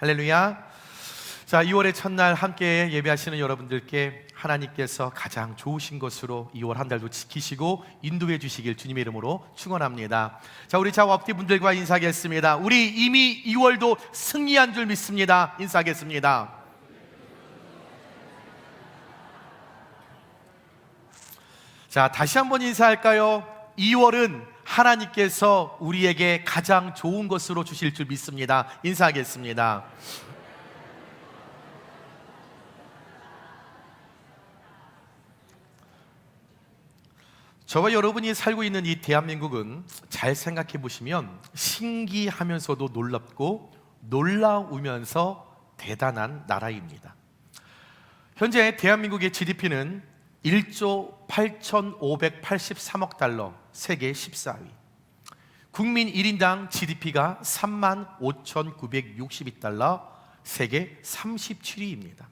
할렐루야. 자, 2월의 첫날 함께 예배하시는 여러분들께 하나님께서 가장 좋으신 것으로 2월 한 달도 지키시고 인도해 주시길 주님의 이름으로 축원합니다. 자, 우리 좌우앞뒤 분들과 인사하겠습니다. 우리 이미 2월도 승리한 줄 믿습니다. 인사하겠습니다. 자, 다시 한번 인사할까요? 2월은 하나님께서 우리에게 가장 좋은 것으로 주실 줄 믿습니다. 인사하겠습니다. 저와 여러분이 살고 있는 이 대한민국은 잘 생각해 보시면 신기하면서도 놀랍고 놀라우면서 대단한 나라입니다. 현재 대한민국의 GDP는 1조 8,583억 달러, 세계 14위. 국민 1인당 GDP가 35,962달러, 세계 37위입니다.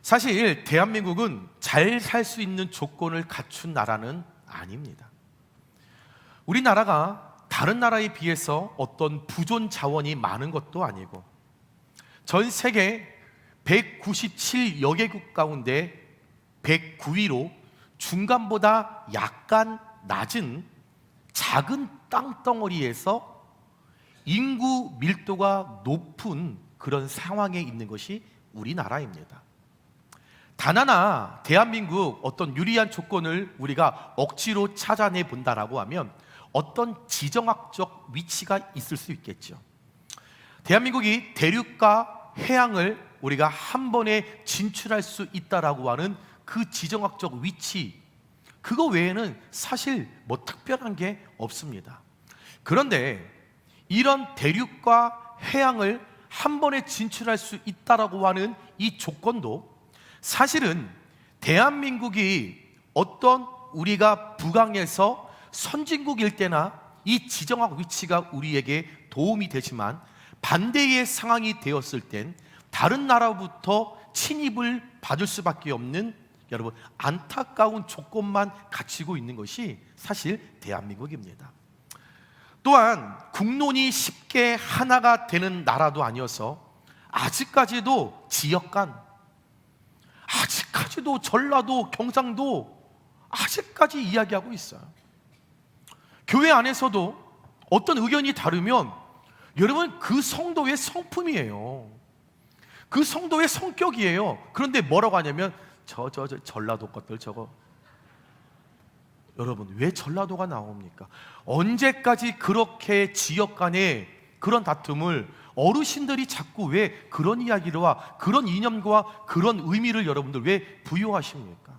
사실 대한민국은 잘 살 수 있는 조건을 갖춘 나라는 아닙니다. 우리나라가 다른 나라에 비해서 어떤 부존 자원이 많은 것도 아니고 전 세계 197여 개국 가운데 109위로 중간보다 약간 낮은 작은 땅덩어리에서 인구 밀도가 높은 그런 상황에 있는 것이 우리나라입니다. 단 하나 대한민국 어떤 유리한 조건을 우리가 억지로 찾아내 본다라고 하면 어떤 지정학적 위치가 있을 수 있겠죠. 대한민국이 대륙과 해양을 우리가 한 번에 진출할 수 있다라고 하는 그 지정학적 위치, 그거 외에는 사실 뭐 특별한 게 없습니다. 그런데 이런 대륙과 해양을 한 번에 진출할 수 있다라고 하는 이 조건도 사실은 대한민국이 어떤 우리가 북왕에서 선진국일 때나 이 지정학 위치가 우리에게 도움이 되지만 반대의 상황이 되었을 땐 다른 나라부터 침입을 받을 수밖에 없는 여러분 안타까운 조건만 갖추고 있는 것이 사실 대한민국입니다. 또한 국론이 쉽게 하나가 되는 나라도 아니어서 아직까지도 지역 간, 아직까지도 전라도, 경상도 아직까지 이야기하고 있어요. 교회 안에서도 어떤 의견이 다르면 여러분 그 성도의 성품이에요. 그 성도의 성격이에요. 그런데 뭐라고 하냐면 저 전라도 것들 저거. 여러분 왜 전라도가 나옵니까? 언제까지 그렇게 지역 간에 그런 다툼을 어르신들이 자꾸 왜 그런 이야기와 그런 이념과 그런 의미를 여러분들 왜 부여하십니까?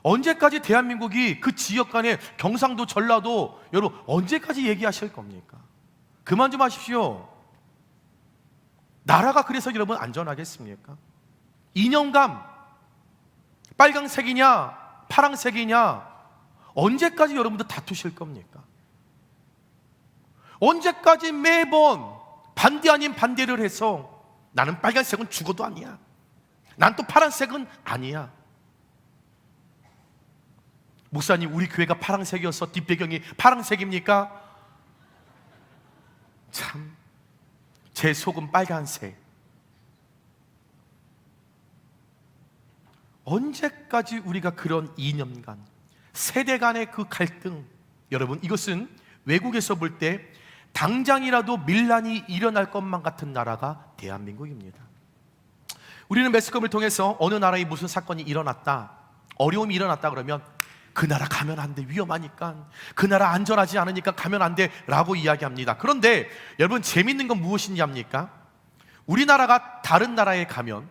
언제까지 대한민국이 그 지역 간에 경상도 전라도 여러분 언제까지 얘기하실 겁니까? 그만 좀 하십시오. 나라가 그래서 여러분 안전하겠습니까? 이념감, 빨강색이냐 파랑색이냐 언제까지 여러분들 다투실 겁니까? 언제까지 매번 반대 아닌 반대를 해서 나는 빨간색은 죽어도 아니야, 난 또 파란색은 아니야. 목사님 우리 교회가 파란색이어서 뒷배경이 파란색입니까? 참, 제 속은 빨간색. 언제까지 우리가 그런 이념간, 세대 간의 그 갈등, 여러분 이것은 외국에서 볼 때 당장이라도 밀란이 일어날 것만 같은 나라가 대한민국입니다. 우리는 매스컴을 통해서 어느 나라에 무슨 사건이 일어났다, 어려움이 일어났다 그러면 그 나라 가면 안 돼, 위험하니까, 그 나라 안전하지 않으니까 가면 안 돼 라고 이야기합니다. 그런데 여러분 재밌는 건 무엇인지 압니까? 우리나라가 다른 나라에 가면,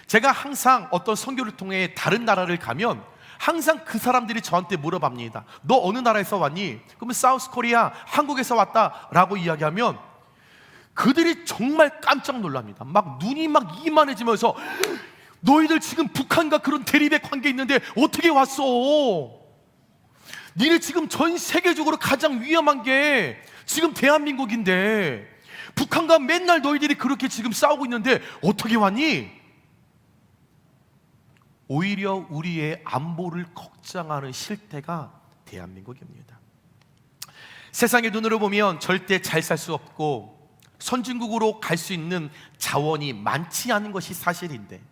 제가 항상 어떤 선교를 통해 다른 나라를 가면 항상 그 사람들이 저한테 물어봅니다. 너 어느 나라에서 왔니? 그러면 사우스 코리아, 한국에서 왔다 라고 이야기하면 그들이 정말 깜짝 놀랍니다. 막 눈이 막 이만해지면서 너희들 지금 북한과 그런 대립의 관계 있는데 어떻게 왔어? 니네 지금 전 세계적으로 가장 위험한 게 지금 대한민국인데 북한과 맨날 너희들이 그렇게 지금 싸우고 있는데 어떻게 왔니? 오히려 우리의 안보를 걱정하는 실태가 대한민국입니다. 세상의 눈으로 보면 절대 잘 살 수 없고 선진국으로 갈 수 있는 자원이 많지 않은 것이 사실인데,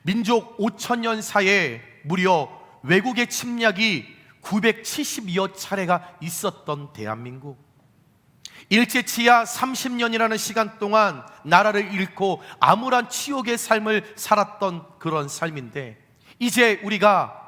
민족 5천년 사이에 무려 외국의 침략이 970여 차례가 있었던 대한민국, 일제치하 30년이라는 시간 동안 나라를 잃고 암울한 치욕의 삶을 살았던 그런 삶인데, 이제 우리가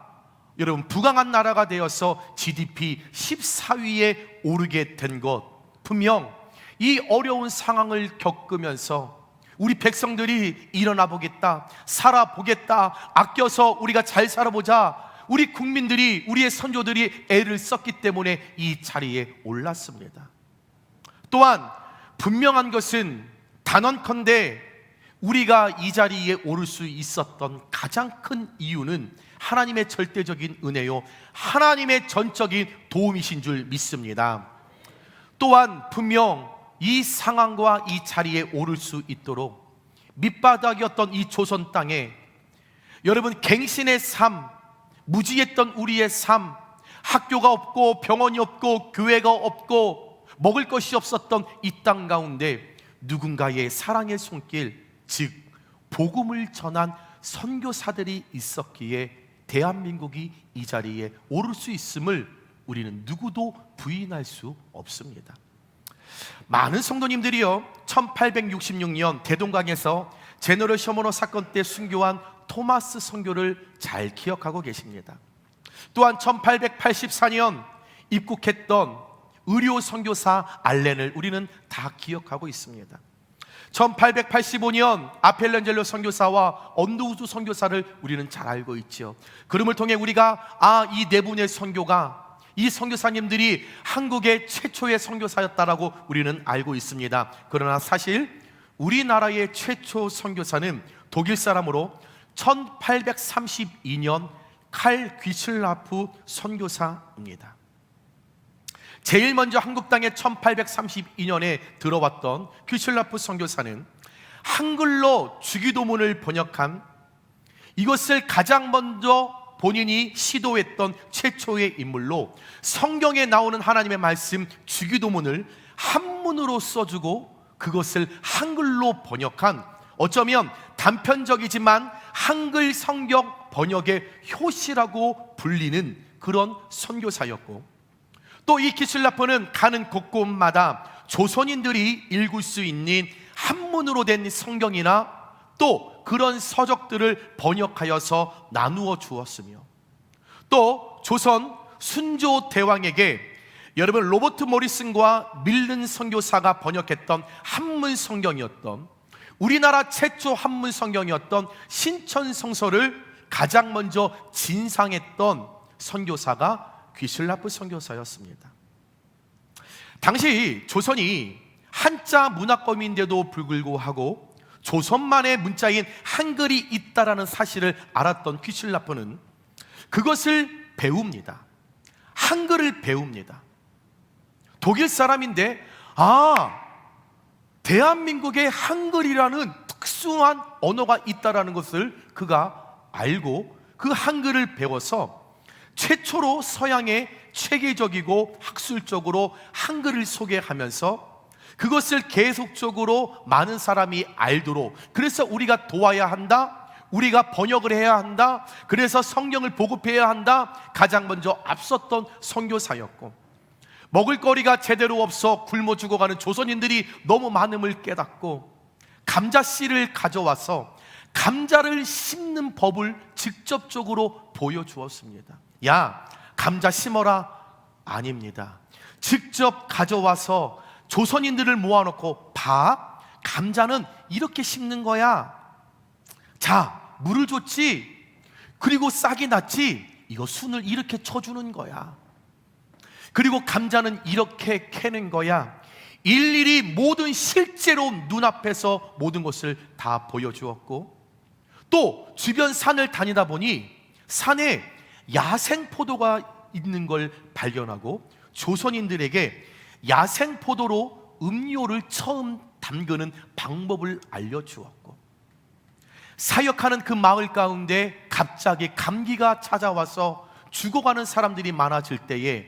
여러분 부강한 나라가 되어서 GDP 14위에 오르게 된 것, 분명 이 어려운 상황을 겪으면서 우리 백성들이 일어나 보겠다, 살아보겠다, 아껴서 우리가 잘 살아보자, 우리 국민들이, 우리의 선조들이 애를 썼기 때문에 이 자리에 올랐습니다. 또한 분명한 것은 단언컨대 우리가 이 자리에 오를 수 있었던 가장 큰 이유는 하나님의 절대적인 은혜요, 하나님의 전적인 도움이신 줄 믿습니다. 또한 분명 이 상황과 이 자리에 오를 수 있도록 밑바닥이었던 이 조선 땅에 여러분 갱신의 삶, 무지했던 우리의 삶, 학교가 없고 병원이 없고 교회가 없고 먹을 것이 없었던 이 땅 가운데 누군가의 사랑의 손길, 즉 복음을 전한 선교사들이 있었기에 대한민국이 이 자리에 오를 수 있음을 우리는 누구도 부인할 수 없습니다. 많은 성도님들이요, 1866년 대동강에서 제너럴 셔머너 사건 때 순교한 토마스 선교를 잘 기억하고 계십니다. 또한 1884년 입국했던 의료 선교사 알렌을 우리는 다 기억하고 있습니다. 1885년 아펠렌젤로 선교사와 언더우드 선교사를 우리는 잘 알고 있죠. 그름을 통해 우리가 이 네 분의 선교가, 이 선교사님들이 한국의 최초의 선교사였다라고 우리는 알고 있습니다. 그러나 사실 우리나라의 최초 선교사는 독일 사람으로 1832년 칼 귀슬라프 선교사입니다. 제일 먼저 한국 땅에 1832년에 들어왔던 귀슬라프 선교사는 한글로 주기도문을 번역한, 이것을 가장 먼저 본인이 시도했던 최초의 인물로 성경에 나오는 하나님의 말씀 주기도문을 한문으로 써주고 그것을 한글로 번역한, 어쩌면 단편적이지만 한글 성경 번역의 효시라고 불리는 그런 선교사였고, 또 이 기슬라프는 가는 곳곳마다 조선인들이 읽을 수 있는 한문으로 된 성경이나 또 그런 서적들을 번역하여서 나누어 주었으며, 또 조선 순조 대왕에게 여러분 로버트 모리슨과 밀른 선교사가 번역했던 한문 성경이었던, 우리나라 최초 한문 성경이었던 신천성서를 가장 먼저 진상했던 선교사가 귀슬라프 선교사였습니다. 당시 조선이 한자 문화권인데도 불구하고 조선만의 문자인 한글이 있다라는 사실을 알았던 귀슬라프는 그것을 배웁니다. 한글을 배웁니다. 독일 사람인데 대한민국에 한글이라는 특수한 언어가 있다라는 것을 그가 알고 그 한글을 배워서 최초로 서양의 체계적이고 학술적으로 한글을 소개하면서 그것을 계속적으로 많은 사람이 알도록, 그래서 우리가 도와야 한다, 우리가 번역을 해야 한다, 그래서 성경을 보급해야 한다, 가장 먼저 앞섰던 선교사였고, 먹을거리가 제대로 없어 굶어 죽어가는 조선인들이 너무 많음을 깨닫고 감자씨를 가져와서 감자를 심는 법을 직접적으로 보여주었습니다. 야, 감자 심어라. 아닙니다. 직접 가져와서 조선인들을 모아놓고, 봐, 감자는 이렇게 심는 거야. 자, 물을 줬지, 그리고 싹이 났지, 이거 순을 이렇게 쳐주는 거야. 그리고 감자는 이렇게 캐는 거야. 일일이 모든 실제로 눈앞에서 모든 것을 다 보여주었고, 또 주변 산을 다니다 보니 산에 야생포도가 있는 걸 발견하고 조선인들에게 야생포도로 음료를 처음 담그는 방법을 알려주었고, 사역하는 그 마을 가운데 갑자기 감기가 찾아와서 죽어가는 사람들이 많아질 때에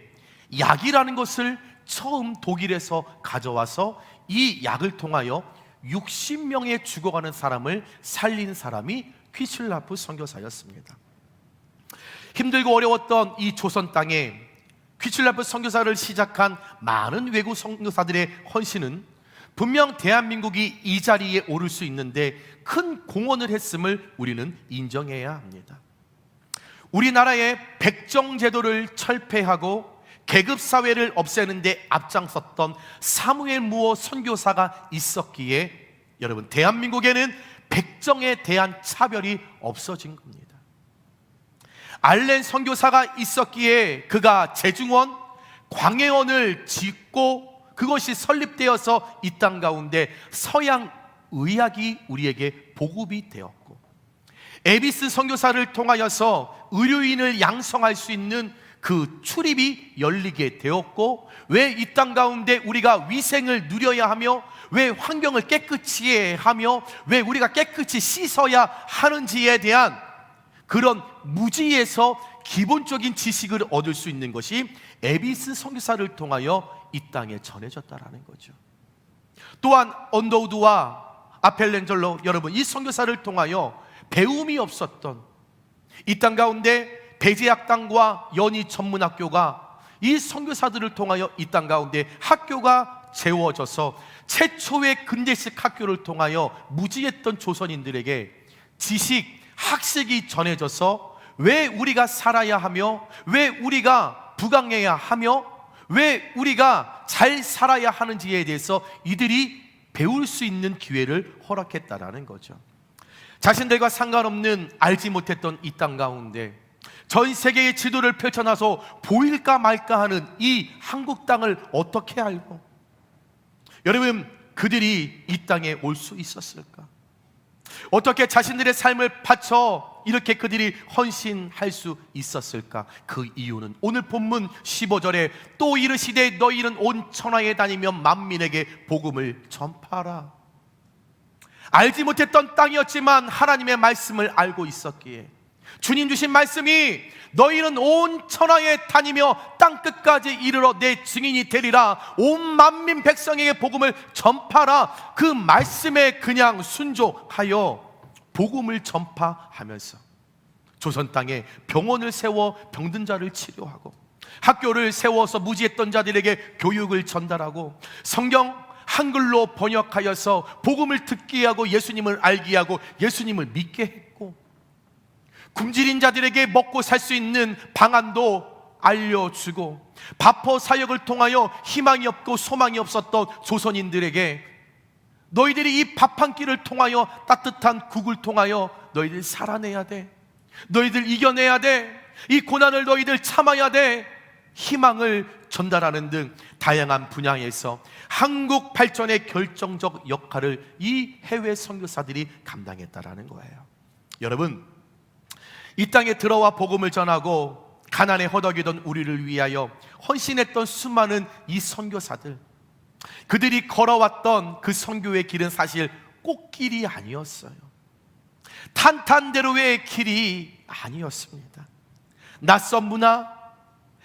약이라는 것을 처음 독일에서 가져와서 이 약을 통하여 60명의 죽어가는 사람을 살린 사람이 퀴슐라프 선교사였습니다. 힘들고 어려웠던 이 조선 땅에 퀴슐라프 선교사를 시작한 많은 외국 선교사들의 헌신은 분명 대한민국이 이 자리에 오를 수 있는데 큰 공헌을 했음을 우리는 인정해야 합니다. 우리나라의 백정제도를 철폐하고 계급사회를 없애는 데 앞장섰던 사무엘 무어 선교사가 있었기에 여러분, 대한민국에는 백정에 대한 차별이 없어진 겁니다. 알렌 선교사가 있었기에 그가 제중원, 광해원을 짓고 그것이 설립되어서 이 땅 가운데 서양 의학이 우리에게 보급이 되었고, 에비스 선교사를 통하여서 의료인을 양성할 수 있는 그 출입이 열리게 되었고, 왜 이 땅 가운데 우리가 위생을 누려야 하며, 왜 환경을 깨끗이 해야 하며, 왜 우리가 깨끗이 씻어야 하는지에 대한 그런 무지에서 기본적인 지식을 얻을 수 있는 것이 에비스 선교사를 통하여 이 땅에 전해졌다라는 거죠. 또한 언더우드와 아펠렌젤로, 여러분, 이 선교사를 통하여 배움이 없었던 이 땅 가운데 배제학당과 연희 전문학교가 이 선교사들을 통하여 이 땅 가운데 학교가 세워져서 최초의 근대식 학교를 통하여 무지했던 조선인들에게 지식, 학식이 전해져서 왜 우리가 살아야 하며, 왜 우리가 부강해야 하며, 왜 우리가 잘 살아야 하는지에 대해서 이들이 배울 수 있는 기회를 허락했다라는 거죠. 자신들과 상관없는 알지 못했던 이 땅 가운데 전 세계의 지도를 펼쳐놔서 보일까 말까 하는 이 한국 땅을 어떻게 알고, 여러분, 그들이 이 땅에 올 수 있었을까? 어떻게 자신들의 삶을 바쳐 이렇게 그들이 헌신할 수 있었을까? 그 이유는 오늘 본문 15절에 또 이르시되 너희는 온 천하에 다니며 만민에게 복음을 전파하라. 알지 못했던 땅이었지만 하나님의 말씀을 알고 있었기에 주님 주신 말씀이 너희는 온 천하에 다니며 땅끝까지 이르러 내 증인이 되리라. 온 만민 백성에게 복음을 전파하라. 그 말씀에 그냥 순종하여 복음을 전파하면서 조선 땅에 병원을 세워 병든 자를 치료하고, 학교를 세워서 무지했던 자들에게 교육을 전달하고, 성경 한글로 번역하여서 복음을 듣게 하고 예수님을 알게 하고 예수님을 믿게 했고, 굶주린 자들에게 먹고 살 수 있는 방안도 알려주고, 바포 사역을 통하여 희망이 없고 소망이 없었던 조선인들에게 너희들이 이 밥 한 끼를 통하여, 따뜻한 국을 통하여 너희들 살아내야 돼, 너희들 이겨내야 돼, 이 고난을 너희들 참아야 돼, 희망을 전달하는 등 다양한 분야에서 한국 발전의 결정적 역할을 이 해외 선교사들이 감당했다라는 거예요. 여러분, 이 땅에 들어와 복음을 전하고 가난에 허덕이던 우리를 위하여 헌신했던 수많은 이 선교사들, 그들이 걸어왔던 그 선교의 길은 사실 꽃길이 아니었어요. 탄탄대로의 길이 아니었습니다. 낯선 문화,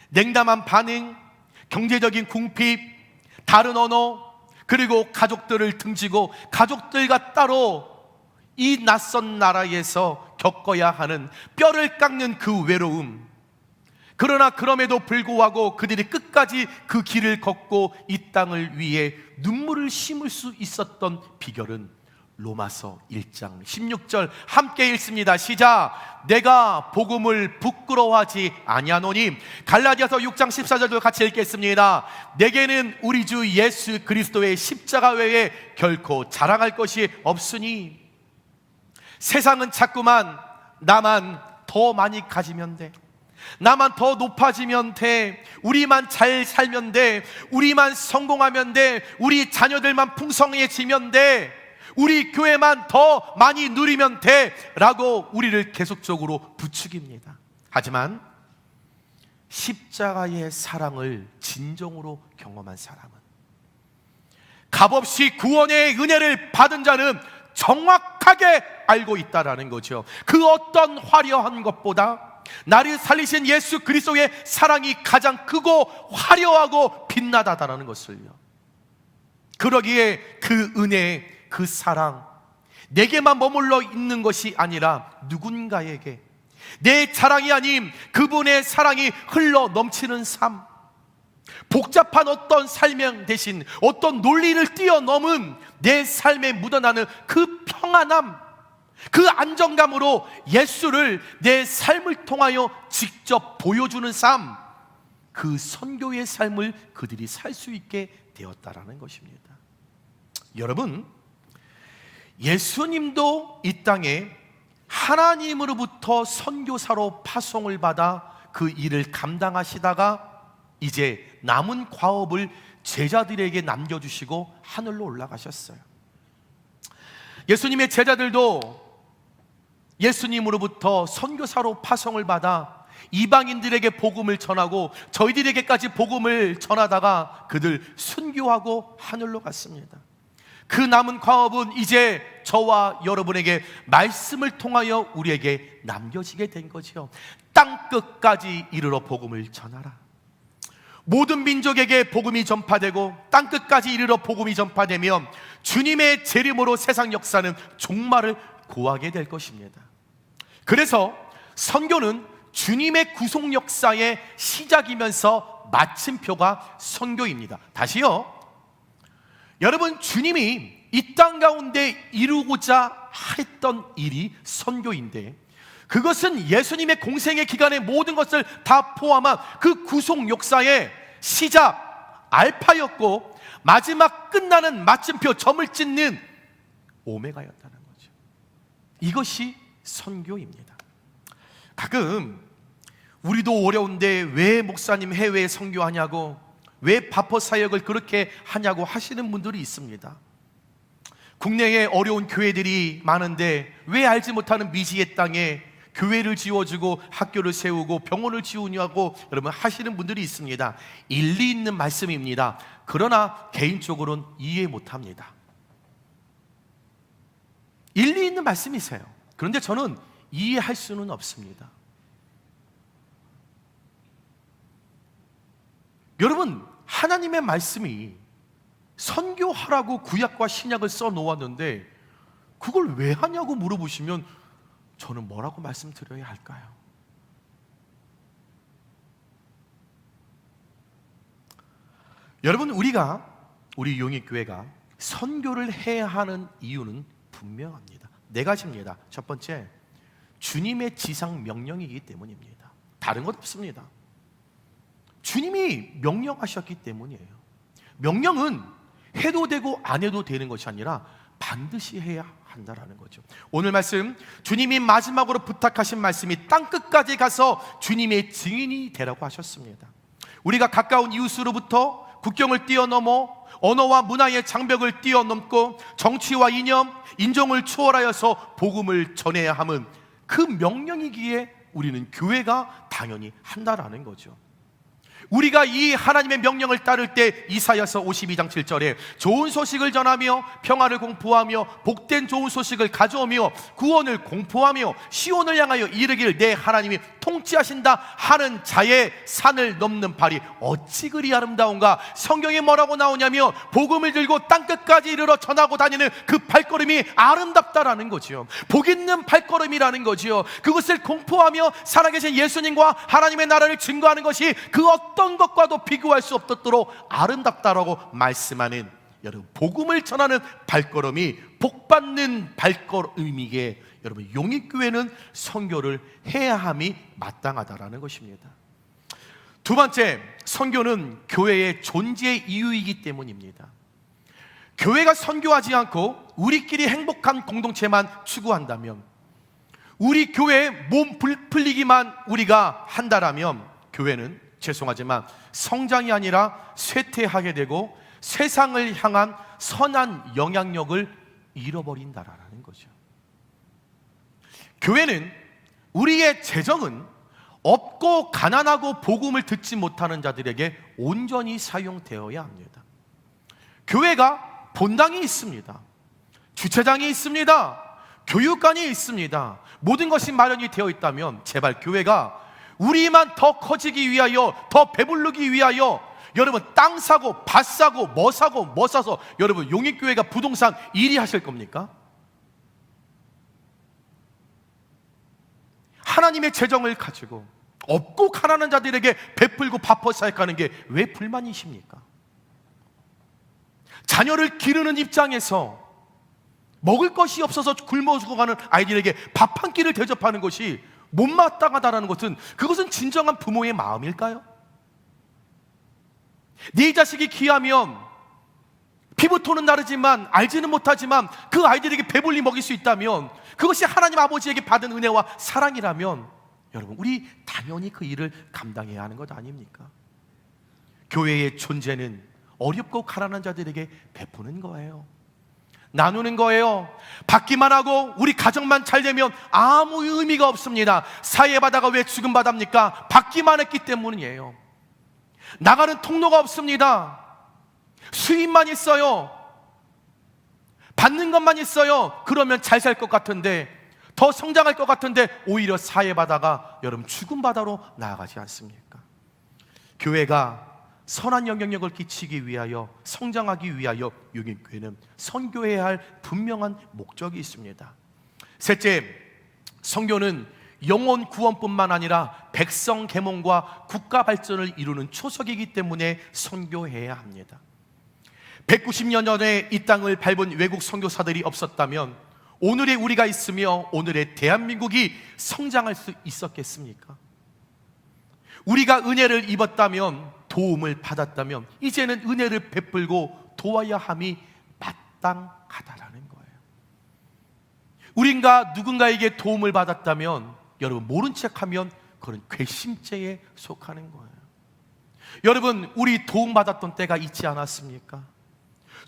냉담한 반응, 경제적인 궁핍, 다른 언어, 그리고 가족들을 등지고 가족들과 따로 이 낯선 나라에서 겪어야 하는 뼈를 깎는 그 외로움. 그러나 그럼에도 불구하고 그들이 끝까지 그 길을 걷고 이 땅을 위해 눈물을 심을 수 있었던 비결은 로마서 1장 16절 함께 읽습니다. 시작. 내가 복음을 부끄러워하지 아니하노니. 갈라디아서 6장 14절도 같이 읽겠습니다. 내게는 우리 주 예수 그리스도의 십자가 외에 결코 자랑할 것이 없으니. 세상은 자꾸만 나만 더 많이 가지면 돼, 나만 더 높아지면 돼, 우리만 잘 살면 돼, 우리만 성공하면 돼, 우리 자녀들만 풍성해지면 돼, 우리 교회만 더 많이 누리면 돼 라고 우리를 계속적으로 부추깁니다. 하지만 십자가의 사랑을 진정으로 경험한 사람은, 값없이 구원의 은혜를 받은 자는 정확하게 알고 있다라는 거죠. 그 어떤 화려한 것보다 나를 살리신 예수 그리스도의 사랑이 가장 크고 화려하고 빛나다라는 것을요. 그러기에 그 은혜, 그 사랑 내게만 머물러 있는 것이 아니라 누군가에게 내 자랑이 아닌 그분의 사랑이 흘러 넘치는 삶, 복잡한 어떤 설명 대신 어떤 논리를 뛰어넘은 내 삶에 묻어나는 그 평안함, 그 안정감으로 예수를 내 삶을 통하여 직접 보여주는 삶, 그 선교의 삶을 그들이 살 수 있게 되었다라는 것입니다. 여러분, 예수님도 이 땅에 하나님으로부터 선교사로 파송을 받아 그 일을 감당하시다가 이제 남은 과업을 제자들에게 남겨주시고 하늘로 올라가셨어요. 예수님의 제자들도 예수님으로부터 선교사로 파송을 받아 이방인들에게 복음을 전하고 저희들에게까지 복음을 전하다가 그들 순교하고 하늘로 갔습니다. 그 남은 과업은 이제 저와 여러분에게 말씀을 통하여 우리에게 남겨지게 된 거죠. 땅끝까지 이르러 복음을 전하라. 모든 민족에게 복음이 전파되고 땅끝까지 이르러 복음이 전파되면 주님의 재림으로 세상 역사는 종말을 고하게 될 것입니다. 그래서 선교는 주님의 구속 역사의 시작이면서 마침표가 선교입니다. 다시요, 여러분, 주님이 이 땅 가운데 이루고자 했던 일이 선교인데, 그것은 예수님의 공생의 기간의 모든 것을 다 포함한 그 구속 역사의 시작, 알파였고 마지막 끝나는 마침표, 점을 찍는 오메가였다는 거죠. 이것이 선교입니다. 가끔 우리도 어려운데 왜 목사님 해외에 선교하냐고, 왜 바포 사역을 그렇게 하냐고 하시는 분들이 있습니다. 국내에 어려운 교회들이 많은데 왜 알지 못하는 미지의 땅에 교회를 지어주고 학교를 세우고 병원을 지으냐고 여러분 하시는 분들이 있습니다. 일리 있는 말씀입니다. 그러나 개인적으로는 이해 못합니다. 일리 있는 말씀이세요. 그런데 저는 이해할 수는 없습니다. 여러분, 하나님의 말씀이 선교하라고 구약과 신약을 써 놓았는데 그걸 왜 하냐고 물어보시면 저는 뭐라고 말씀드려야 할까요? 여러분, 우리 용익교회가 선교를 해야 하는 이유는 분명합니다. 네 가지입니다. 첫 번째, 주님의 지상 명령이기 때문입니다. 다른 것 없습니다. 주님이 명령하셨기 때문이에요. 명령은 해도 되고 안 해도 되는 것이 아니라 반드시 해야 한다라는 거죠. 오늘 말씀, 주님이 마지막으로 부탁하신 말씀이 땅끝까지 가서 주님의 증인이 되라고 하셨습니다. 우리가 가까운 이웃으로부터 국경을 뛰어넘어 언어와 문화의 장벽을 뛰어넘고 정치와 이념, 인종을 초월하여서 복음을 전해야 함은 그 명령이기에 우리는 교회가 당연히 한다라는 거죠. 우리가 이 하나님의 명령을 따를 때 이사야서 52장 7절에 좋은 소식을 전하며 평화를 공포하며 복된 좋은 소식을 가져오며 구원을 공포하며 시온을 향하여 이르기를 내 하나님이 통치하신다 하는 자의 산을 넘는 발이 어찌 그리 아름다운가. 성경에 뭐라고 나오냐면 복음을 들고 땅끝까지 이르러 전하고 다니는 그 발걸음이 아름답다라는 거지요. 복 있는 발걸음이라는 거지요. 그것을 공포하며 살아계신 예수님과 하나님의 나라를 증거하는 것이 그 어떤 것과도 비교할 수 없도록 아름답다라고 말씀하는, 여러분, 복음을 전하는 발걸음이 복받는 발걸음이기에 여러분, 용익교회는 선교를 해야 함이 마땅하다라는 것입니다. 두 번째, 선교는 교회의 존재 이유이기 때문입니다. 교회가 선교하지 않고 우리끼리 행복한 공동체만 추구한다면, 우리 교회에 몸 풀리기만 우리가 한다라면 교회는 죄송하지만 성장이 아니라 쇠퇴하게 되고 세상을 향한 선한 영향력을 잃어버린다라는 거죠. 교회는, 우리의 재정은 없고 가난하고 복음을 듣지 못하는 자들에게 온전히 사용되어야 합니다. 교회가 본당이 있습니다. 주차장이 있습니다. 교육관이 있습니다. 모든 것이 마련이 되어 있다면 제발 교회가 우리만 더 커지기 위하여, 더 배부르기 위하여 여러분 땅 사고 밭 사고 뭐 사고 뭐 사서 여러분 용인교회가 부동산 1위 하실 겁니까? 하나님의 재정을 가지고 없고 가난한 자들에게 베풀고 밥퍼 사역하는 게 왜 불만이십니까? 자녀를 기르는 입장에서 먹을 것이 없어서 굶어 죽어가는 아이들에게 밥 한 끼를 대접하는 것이 못마땅하다는 것은, 그것은 진정한 부모의 마음일까요? 네 자식이 귀하면 피부톤은 다르지만 알지는 못하지만 그 아이들에게 배불리 먹일 수 있다면 그것이 하나님 아버지에게 받은 은혜와 사랑이라면 여러분 우리 당연히 그 일을 감당해야 하는 것 아닙니까? 교회의 존재는 어렵고 가난한 자들에게 베푸는 거예요. 나누는 거예요. 받기만 하고 우리 가정만 잘 되면 아무 의미가 없습니다. 사회바다가 왜 죽음바다입니까? 받기만 했기 때문이에요. 나가는 통로가 없습니다. 수입만 있어요. 받는 것만 있어요. 그러면 잘 살 것 같은데, 더 성장할 것 같은데 오히려 사회바다가 여러분 죽음바다로 나아가지 않습니까? 교회가 선한 영향력을 끼치기 위하여, 성장하기 위하여 용인교회는 선교해야 할 분명한 목적이 있습니다. 셋째, 선교는 영혼 구원뿐만 아니라 백성 계몽과 국가 발전을 이루는 초석이기 때문에 선교해야 합니다. 190년 전에 이 땅을 밟은 외국 선교사들이 없었다면 오늘의 우리가 있으며 오늘의 대한민국이 성장할 수 있었겠습니까? 우리가 은혜를 입었다면, 도움을 받았다면 이제는 은혜를 베풀고 도와야 함이 마땅하다라는 거예요. 우린가 누군가에게 도움을 받았다면 여러분 모른 척하면 그건 괘씸죄에 속하는 거예요. 여러분 우리 도움받았던 때가 있지 않았습니까?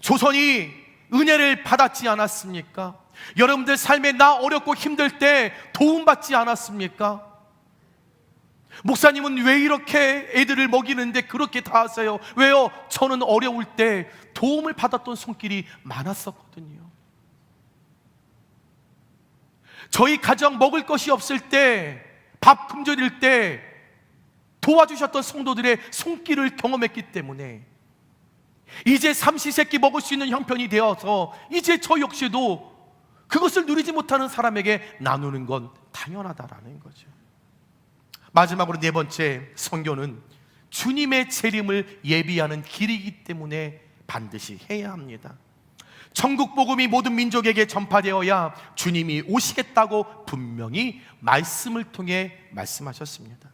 조선이 은혜를 받았지 않았습니까? 여러분들 삶에 나 어렵고 힘들 때 도움받지 않았습니까? 목사님은 왜 이렇게 애들을 먹이는데 그렇게 다 하세요? 왜요? 저는 어려울 때 도움을 받았던 손길이 많았었거든요. 저희 가정 먹을 것이 없을 때, 밥 굶주릴 때 도와주셨던 성도들의 손길을 경험했기 때문에 이제 삼시세끼 먹을 수 있는 형편이 되어서 이제 저 역시도 그것을 누리지 못하는 사람에게 나누는 건 당연하다라는 거죠. 마지막으로 네 번째, 선교는 주님의 재림을 예비하는 길이기 때문에 반드시 해야 합니다. 천국 복음이 모든 민족에게 전파되어야 주님이 오시겠다고 분명히 말씀을 통해 말씀하셨습니다.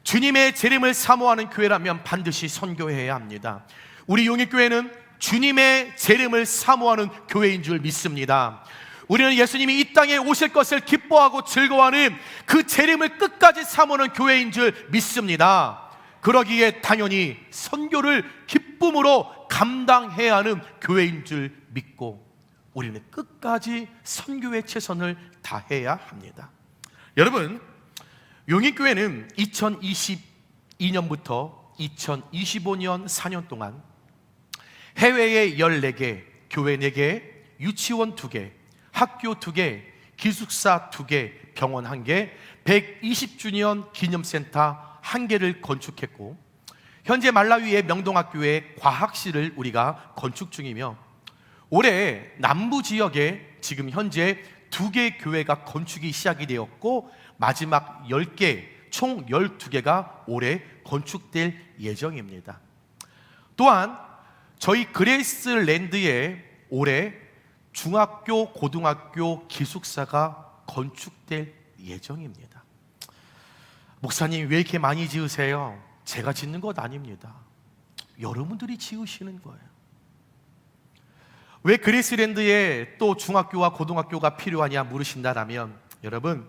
주님의 재림을 사모하는 교회라면 반드시 선교해야 합니다. 우리 용인교회는 주님의 재림을 사모하는 교회인 줄 믿습니다. 우리는 예수님이 이 땅에 오실 것을 기뻐하고 즐거워하는 그 재림을 끝까지 사모하는 교회인 줄 믿습니다. 그러기에 당연히 선교를 기쁨으로 감당해야 하는 교회인 줄 믿고 우리는 끝까지 선교의 최선을 다해야 합니다. 여러분, 용인교회는 2022년부터 2025년 4년 동안 해외에 14개, 교회 4개, 유치원 2개, 학교 2개, 기숙사 2개, 병원 1개, 120주년 기념센터 1개를 건축했고 현재 말라위의 명동학교의 과학실을 우리가 건축 중이며 올해 남부 지역에 지금 현재 2개 교회가 건축이 시작이 되었고 마지막 10개, 총 12개가 올해 건축될 예정입니다. 또한 저희 그레이스 랜드에 올해 중학교, 고등학교 기숙사가 건축될 예정입니다. 목사님 왜 이렇게 많이 지으세요? 제가 짓는 것 아닙니다. 여러분들이 지으시는 거예요. 왜 그레이스랜드에 또 중학교와 고등학교가 필요하냐 물으신다라면 여러분,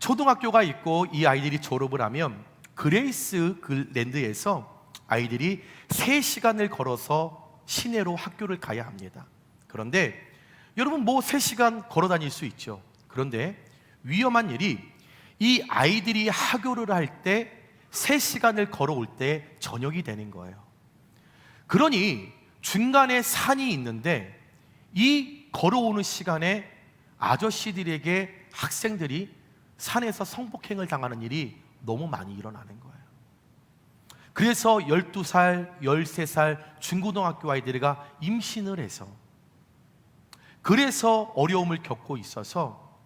초등학교가 있고 이 아이들이 졸업을 하면 그레이스 랜드에서 아이들이 3시간을 걸어서 시내로 학교를 가야 합니다. 그런데 여러분 3시간 걸어 다닐 수 있죠. 그런데 위험한 일이 이 아이들이 학교를 할 때 3시간을 걸어올 때 저녁이 되는 거예요. 그러니 중간에 산이 있는데 이 걸어오는 시간에 아저씨들에게 학생들이 산에서 성폭행을 당하는 일이 너무 많이 일어나는 거예요. 그래서 12살, 13살 중고등학교 아이들과 임신을 해서, 그래서 어려움을 겪고 있어서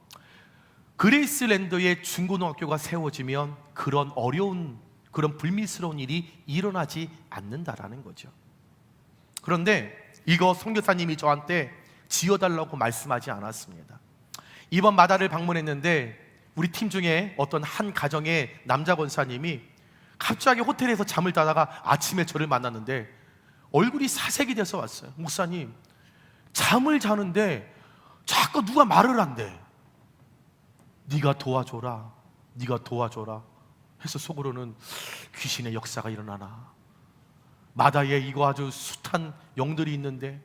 그레이스랜드의 중고등학교가 세워지면 그런 어려운, 그런 불미스러운 일이 일어나지 않는다라는 거죠. 그런데 이거 선교사님이 저한테 지어달라고 말씀하지 않았습니다. 이번 마다를 방문했는데 우리 팀 중에 어떤 한 가정의 남자 권사님이 갑자기 호텔에서 잠을 자다가 아침에 저를 만났는데 얼굴이 사색이 돼서 왔어요. 목사님, 잠을 자는데 자꾸 누가 말을 한대. 네가 도와줘라, 네가 도와줘라 해서 속으로는 귀신의 역사가 일어나나, 마다에 이거 아주 숱한 영들이 있는데.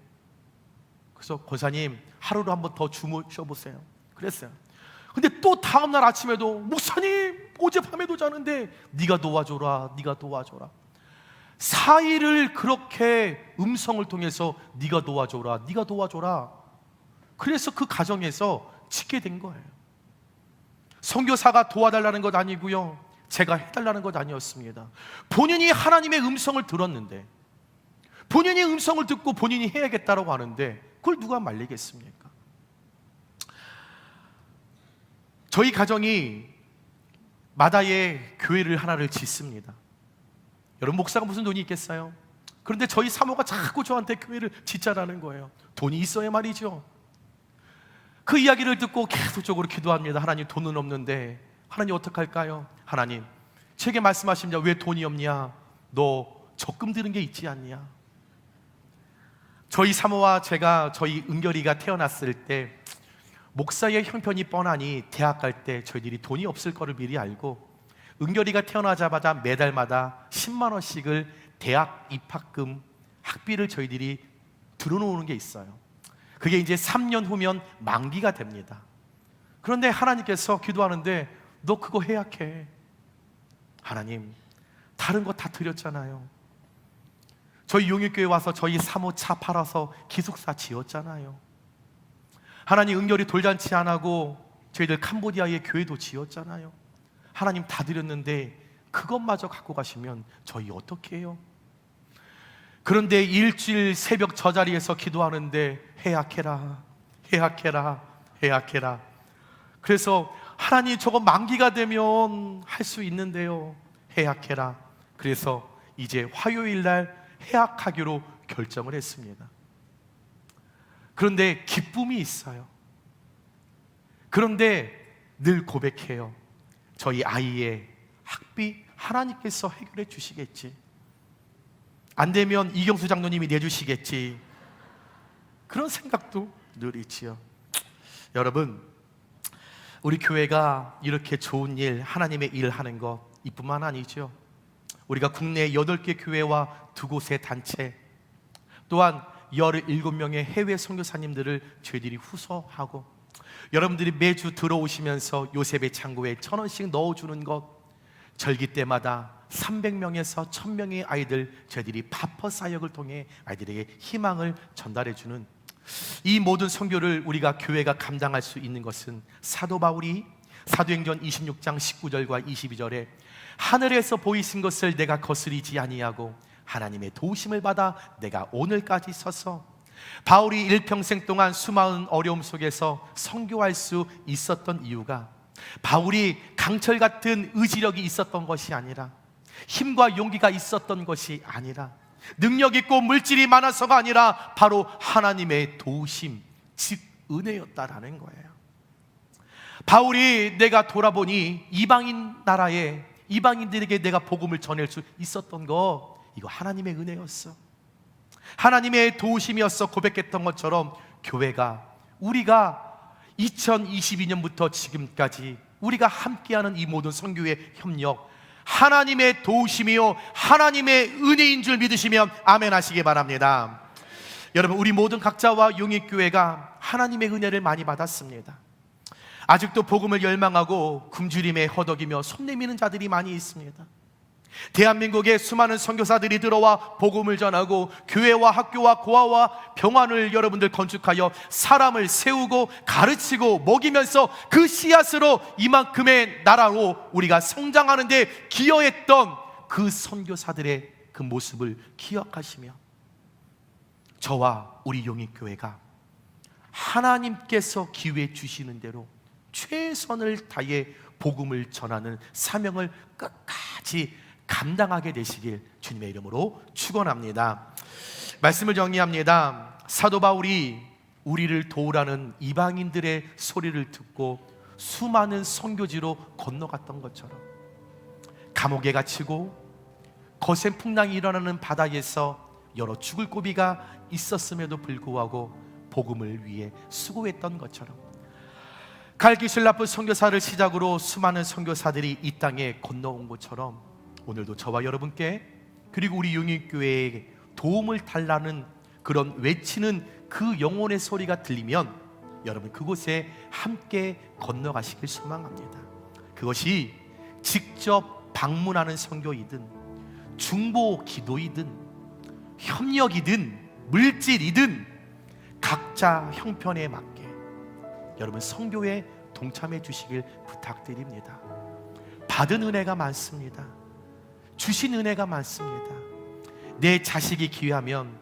그래서 권사님, 하루로 한번 더 주무셔보세요 그랬어요. 근데 또 다음날 아침에도 목사님, 어젯밤에도 자는데 네가 도와줘라, 네가 도와줘라. 4일을 그렇게 음성을 통해서 네가 도와줘라, 네가 도와줘라. 그래서 그 가정에서 지게 된 거예요. 선교사가 도와달라는 것 아니고요, 제가 해달라는 것 아니었습니다. 본인이 하나님의 음성을 들었는데, 본인이 음성을 듣고 본인이 해야겠다라고 하는데 그걸 누가 말리겠습니까? 저희 가정이 마다에 교회를 하나를 짓습니다. 여러분, 목사가 무슨 돈이 있겠어요? 그런데 저희 사모가 자꾸 저한테 교회를 짓자라는 거예요. 돈이 있어야 말이죠. 그 이야기를 듣고 계속적으로 기도합니다. 하나님, 돈은 없는데 하나님 어떡할까요? 하나님, 제게 말씀하십니다. 왜 돈이 없냐? 너 적금 드는 게 있지 않냐? 저희 사모와 제가, 저희 은결이가 태어났을 때 목사의 형편이 뻔하니 대학 갈 때 저희들이 돈이 없을 거를 미리 알고 은결이가 태어나자마자 매달마다 10만 원씩을 대학 입학금, 학비를 저희들이 들어놓는 게 있어요. 그게 이제 3년 후면 만기가 됩니다. 그런데 하나님께서 기도하는데 너 그거 해약해. 하나님, 다른 거 다 드렸잖아요. 저희 용일교회 와서 저희 사모 차 팔아서 기숙사 지었잖아요. 하나님, 은결이 돌잔치 안 하고 저희들 캄보디아에 교회도 지었잖아요. 하나님, 다 드렸는데 그것마저 갖고 가시면 저희 어떻게 해요? 그런데 일주일 새벽 저 자리에서 기도하는데 해약해라, 해약해라, 해약해라. 그래서 하나님, 저거 만기가 되면 할 수 있는데요, 해약해라. 그래서 이제 화요일 날 해약하기로 결정을 했습니다. 그런데 기쁨이 있어요. 그런데 늘 고백해요. 저희 아이의 학비 하나님께서 해결해 주시겠지, 안 되면 이경수 장로님이 내주시겠지, 그런 생각도 늘 있지요. 여러분, 우리 교회가 이렇게 좋은 일, 하나님의 일 하는 것 이뿐만 아니죠. 우리가 국내 8개 교회와 2곳의 단체, 또한 17명의 해외 선교사님들을 저희들이 후서하고, 여러분들이 매주 들어오시면서 요셉의 창고에 1,000원씩 넣어주는 것, 절기 때마다 300명에서 1,000명의 아이들 저희들이 파퍼 사역을 통해 아이들에게 희망을 전달해주는 이 모든 선교를 우리가 교회가 감당할 수 있는 것은 사도 바울이 사도행전 26장 19절과 22절에 하늘에서 보이신 것을 내가 거스리지 아니하고 하나님의 도우심을 받아 내가 오늘까지 서서, 바울이 일평생 동안 수많은 어려움 속에서 선교할 수 있었던 이유가 바울이 강철 같은 의지력이 있었던 것이 아니라, 힘과 용기가 있었던 것이 아니라, 능력 있고 물질이 많아서가 아니라 바로 하나님의 도우심, 즉 은혜였다라는 거예요. 바울이 내가 돌아보니 이방인 나라에 이방인들에게 내가 복음을 전할 수 있었던 거, 이거 하나님의 은혜였어, 하나님의 도우심이었어 고백했던 것처럼 교회가, 우리가 2022년부터 지금까지 우리가 함께하는 이 모든 선교의 협력, 하나님의 도우심이요 하나님의 은혜인 줄 믿으시면 아멘 하시기 바랍니다. 여러분, 우리 모든 각자와 용익교회가 하나님의 은혜를 많이 받았습니다. 아직도 복음을 열망하고 굶주림에 허덕이며 손 내미는 자들이 많이 있습니다. 대한민국에 수많은 선교사들이 들어와 복음을 전하고 교회와 학교와 고아와 병원을 여러분들 건축하여 사람을 세우고 가르치고 먹이면서 그 씨앗으로 이만큼의 나라로 우리가 성장하는 데 기여했던 그 선교사들의 그 모습을 기억하시며 저와 우리 용인교회가 하나님께서 기회 주시는 대로 최선을 다해 복음을 전하는 사명을 끝까지 감당하게 되시길 주님의 이름으로 축원합니다. 말씀을 정리합니다. 사도 바울이 우리를 도우라는 이방인들의 소리를 듣고 수많은 선교지로 건너갔던 것처럼 감옥에 갇히고 거센 풍랑이 일어나는 바다에서 여러 죽을 고비가 있었음에도 불구하고 복음을 위해 수고했던 것처럼 갈기술 나쁜 선교사를 시작으로 수많은 선교사들이 이 땅에 건너온 것처럼 오늘도 저와 여러분께 그리고 우리 용인교회에 도움을 달라는 그런 외치는 그 영혼의 소리가 들리면 여러분 그곳에 함께 건너가시길 소망합니다. 그것이 직접 방문하는 선교이든 중보 기도이든 협력이든 물질이든 각자 형편에 맞게 여러분 선교에 동참해 주시길 부탁드립니다. 받은 은혜가 많습니다. 주신 은혜가 많습니다. 내 자식이 귀하면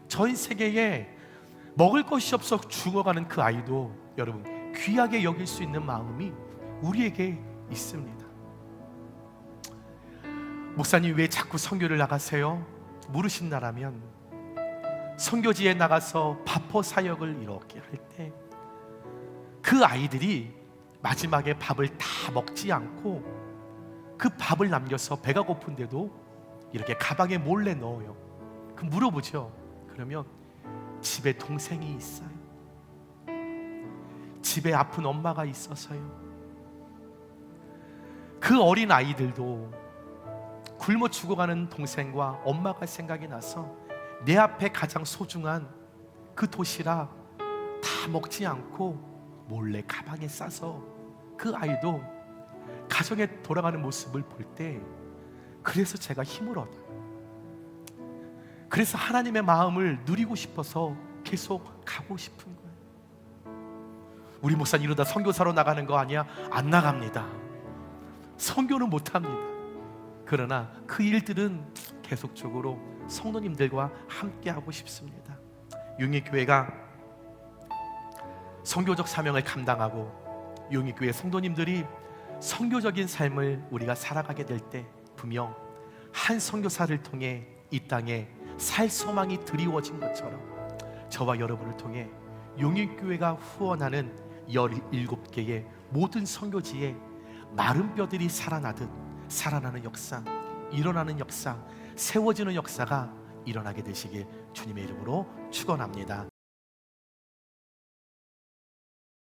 전 세계에 먹을 것이 없어 죽어가는 그 아이도 여러분 귀하게 여길 수 있는 마음이 우리에게 있습니다. 목사님 왜 자꾸 선교를 나가세요? 물으신다라면 선교지에 나가서 바포 사역을 이렇게 할 때 그 아이들이 마지막에 밥을 다 먹지 않고 그 밥을 남겨서 배가 고픈데도 이렇게 가방에 몰래 넣어요. 그럼 물어보죠. 그러면 집에 동생이 있어요. 집에 아픈 엄마가 있어서요. 그 어린 아이들도 굶어 죽어가는 동생과 엄마가 생각이 나서 내 앞에 가장 소중한 그 도시락 다 먹지 않고 몰래 가방에 싸서 그 아이도 가정에 돌아가는 모습을 볼 때 그래서 제가 힘을 얻어요. 그래서 하나님의 마음을 누리고 싶어서 계속 가고 싶은 거예요. 우리 목사님 이러다 선교사로 나가는 거 아니야? 안 나갑니다. 선교는 못합니다. 그러나 그 일들은 계속적으로 성도님들과 함께 하고 싶습니다. 용인교회가 선교적 사명을 감당하고 용인교회 성도님들이 선교적인 삶을 우리가 살아가게 될 때 분명 한 선교사를 통해 이 땅에 살 소망이 드리워진 것처럼 저와 여러분을 통해 용인교회가 후원하는 17개의 모든 선교지에 마른 뼈들이 살아나듯 살아나는 역사, 일어나는 역사, 세워지는 역사가 일어나게 되시길 주님의 이름으로 축원합니다.